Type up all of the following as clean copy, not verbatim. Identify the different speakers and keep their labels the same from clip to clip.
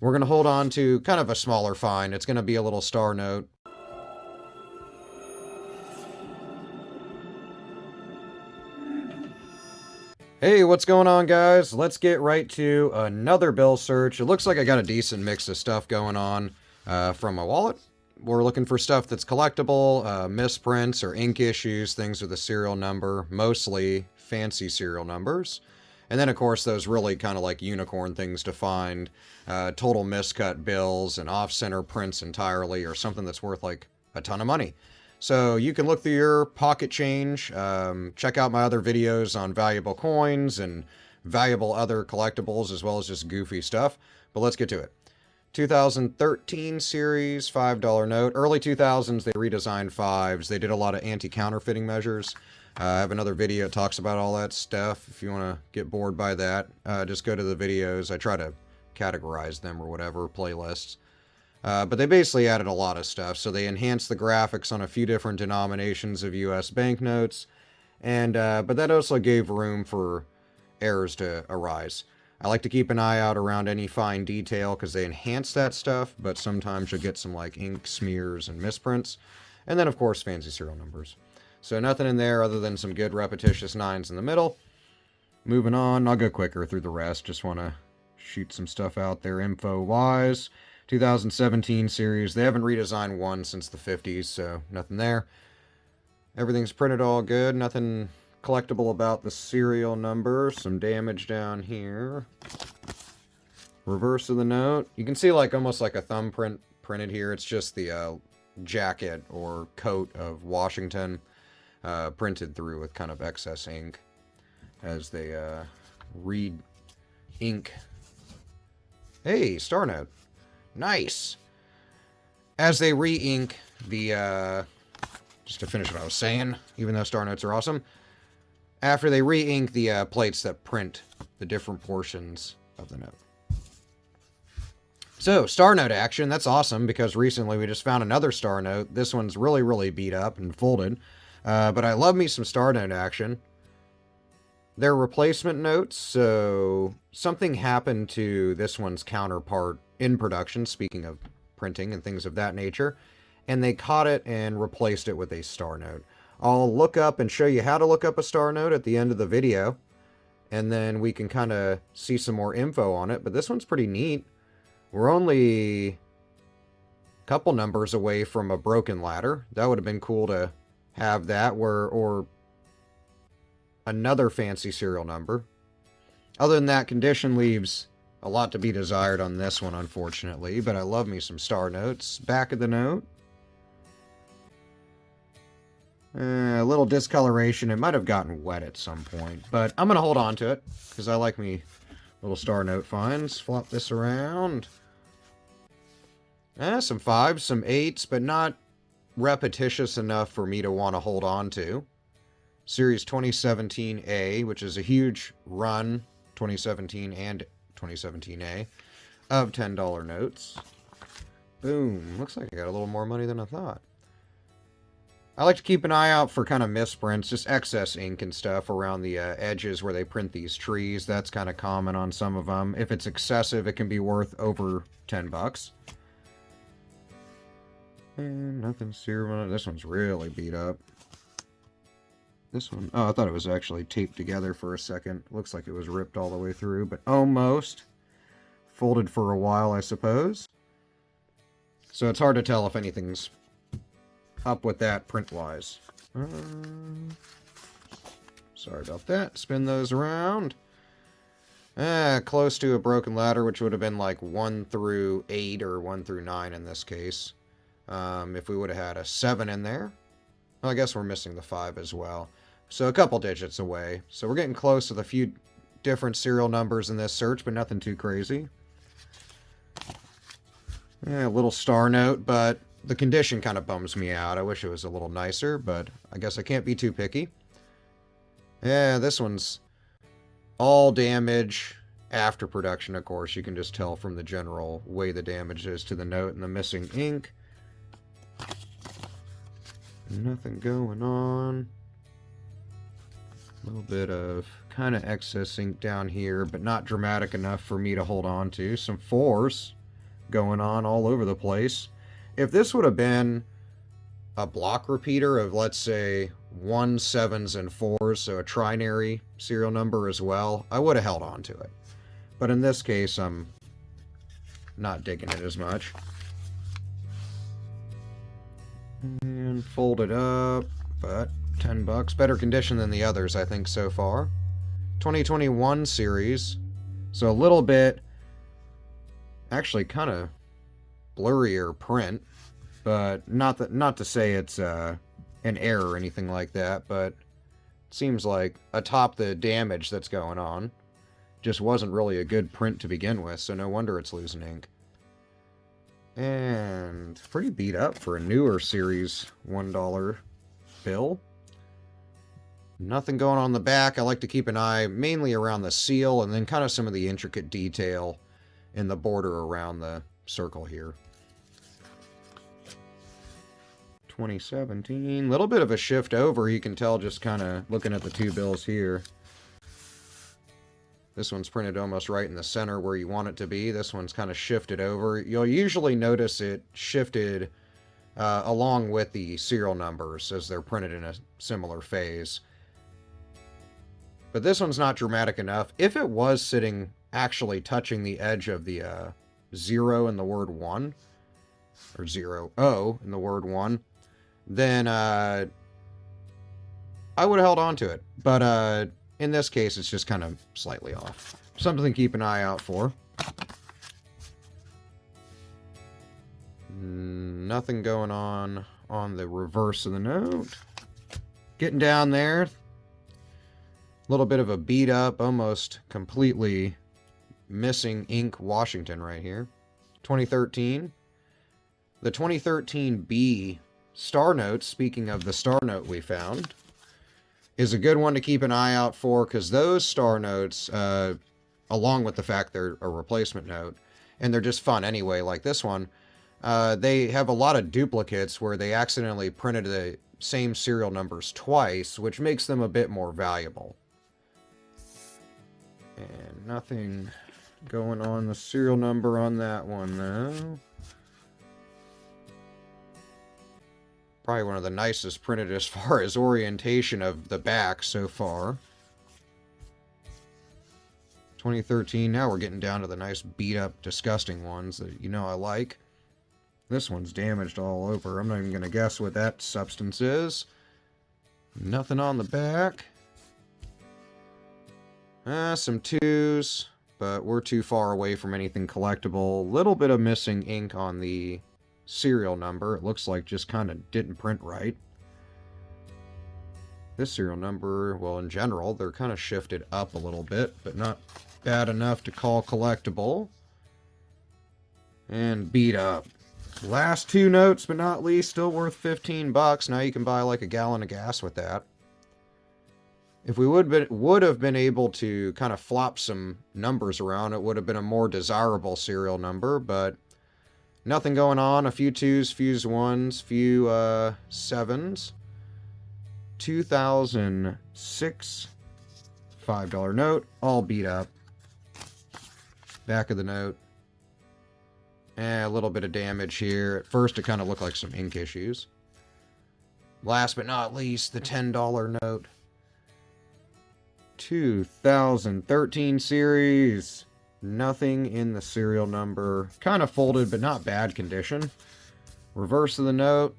Speaker 1: We're going to hold on to kind of a smaller find. It's going to be a little star note. Hey, what's going on, guys? Let's get right to another bill search. It looks like I got a decent mix of stuff going on from my wallet. We're looking for stuff that's collectible, misprints or ink issues, things with a serial number, mostly fancy serial numbers. And then, of course, those really kind of like unicorn things to find, total miscut bills and off-center prints entirely, or something that's worth like a ton of money. So you can look through your pocket change, check out my other videos on valuable coins and valuable other collectibles, as well as just goofy stuff. But let's get to it. 2013 series $5 note. Early 2000s, they redesigned fives. They did a lot of anti-counterfeiting measures. I have another video that talks about all that stuff. If you want to get bored by that, just go to the videos. I try to categorize them or whatever, playlists. But they basically added a lot of stuff. So they enhanced the graphics on a few different denominations of US banknotes. And but that also gave room for errors to arise. I like to keep an eye out around any fine detail because they enhance that stuff, but sometimes you'll get some like ink smears and misprints. And then, of course, fancy serial numbers. So nothing in there other than some good repetitious nines in the middle. Moving on, I'll go quicker through the rest. Just want to shoot some stuff out there info-wise. 2017 series. They haven't redesigned one since the 50s, so nothing there. Everything's printed all good. Nothing collectible about the serial number. Some damage down here. Reverse of the note. You can see like almost like a thumbprint printed here. It's just the jacket or coat of Washington printed through with kind of excess ink as they read ink. Hey, star note. Nice. As they re-ink the, just to finish what I was saying, even though star notes are awesome, after they re-ink the plates that print the different portions of the note. So, star note action, that's awesome, because recently we just found another star note. This one's really, really beat up and folded, but I love me some star note action. They're replacement notes, so something happened to this one's counterpart in production, speaking of printing and things of that nature, and they caught it and replaced it with a star note. I'll look up and show you how to look up a star note at the end of the video, and then we can kind of see some more info on it, but this one's pretty neat. We're only a couple numbers away from a broken ladder. That would have been cool to have that, or another fancy serial number. Other than that, condition leaves a lot to be desired on this one, unfortunately, but I love me some star notes. Back of the note. A little discoloration. It might have gotten wet at some point, but I'm going to hold on to it because I like me little star note finds. Flop this around. Some fives, some eights, but not repetitious enough for me to want to hold on to. Series 2017A, which is a huge run, 2017 and 2017A, of $10 notes. Boom. Looks like I got a little more money than I thought. I like to keep an eye out for kind of misprints, just excess ink and stuff around the edges where they print these trees. That's kind of common on some of them. If it's excessive, it can be worth over 10 bucks. And nothing serial. This one's really beat up. This one, oh, I thought it was actually taped together for a second. Looks like it was ripped all the way through, but almost. Folded for a while, I suppose. So it's hard to tell if anything's up with that print-wise. Sorry about that. Spin those around. Close to a broken ladder, which would have been like 1 through 8 or 1 through 9 in this case. If we would have had a 7 in there. Well, I guess we're missing the 5 as well. So a couple digits away. So we're getting close with a few different serial numbers in this search, but nothing too crazy. A little star note, but the condition kind of bums me out. I wish it was a little nicer, but I guess I can't be too picky. Yeah, this one's all damage after production, of course. You can just tell from the general way the damage is to the note and the missing ink. Nothing going on. A little bit of kind of excess ink down here, but not dramatic enough for me to hold on to. Some 4s. going on all over the place. If this would have been a block repeater of, let's say, 1s, 7s, and 4s, so a trinary serial number as well, I would have held on to it. But in this case, I'm not digging it as much. And fold it up, but $10. Better condition than the others, I think, so far. 2021 series, so a little bit, actually kind of blurrier print, but not to say it's an error or anything like that, but it seems like atop the damage that's going on, just wasn't really a good print to begin with, so no wonder it's losing ink. And pretty beat up for a newer series $1 bill. Nothing going on the back. I like to keep an eye mainly around the seal and then kind of some of the intricate detail in the border around the circle here. 2017. Little bit of a shift over. You can tell just kind of looking at the two bills here. This one's printed almost right in the center where you want it to be. This one's kind of shifted over. You'll usually notice it shifted along with the serial numbers as they're printed in a similar phase. But this one's not dramatic enough. If it was sitting actually touching the edge of the 0 in the word 1, or 0 in the word 1, then I would have held on to it. But in this case, it's just kind of slightly off. Something to keep an eye out for. Nothing going on the reverse of the note. Getting down there. Little bit of a beat up, almost completely missing ink Washington right here. 2013. The 2013 B star note, speaking of the star note we found, is a good one to keep an eye out for, because those star notes, along with the fact they're a replacement note, and they're just fun anyway, like this one, they have a lot of duplicates where they accidentally printed the same serial numbers twice, which makes them a bit more valuable. And nothing going on the serial number on that one, though. Probably one of the nicest printed as far as orientation of the back so far. 2013, now we're getting down to the nice beat-up, disgusting ones that you know I like. This one's damaged all over. I'm not even going to guess what that substance is. Nothing on the back. Some 2s, but we're too far away from anything collectible. Little bit of missing ink on the serial number. It looks like just kind of didn't print right. This serial number, well, in general, they're kind of shifted up a little bit, but not bad enough to call collectible. And beat up. Last two notes, but not least, still worth $15. Now you can buy like a gallon of gas with that. If we would have been able to kind of flop some numbers around, it would have been a more desirable serial number, but nothing going on. A few 2s, few 1s, few 7s. 2006 $5 note, all beat up. Back of the note. A little bit of damage here. At first it kind of looked like some ink issues. Last but not least, the $10 note. 2013 series. Nothing in the serial number. Kind of folded, but not bad condition. Reverse of the note.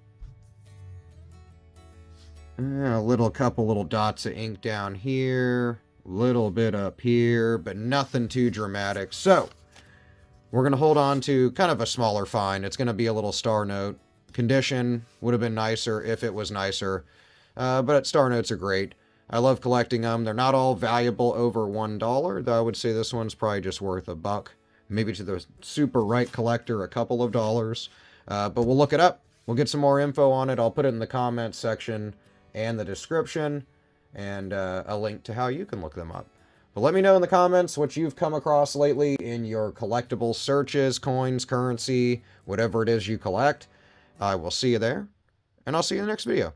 Speaker 1: Couple little dots of ink down here. Little bit up here, but nothing too dramatic. So, we're going to hold on to kind of a smaller find. It's going to be a little star note. Condition would have been nicer if it was nicer. But star notes are great. I love collecting them. They're not all valuable over $1, though I would say this one's probably just worth $1. Maybe to the super right collector, a couple of dollars. But we'll look it up. We'll get some more info on it. I'll put it in the comments section and the description, and a link to how you can look them up. But let me know in the comments what you've come across lately in your collectible searches, coins, currency, whatever it is you collect. I will see you there, and I'll see you in the next video.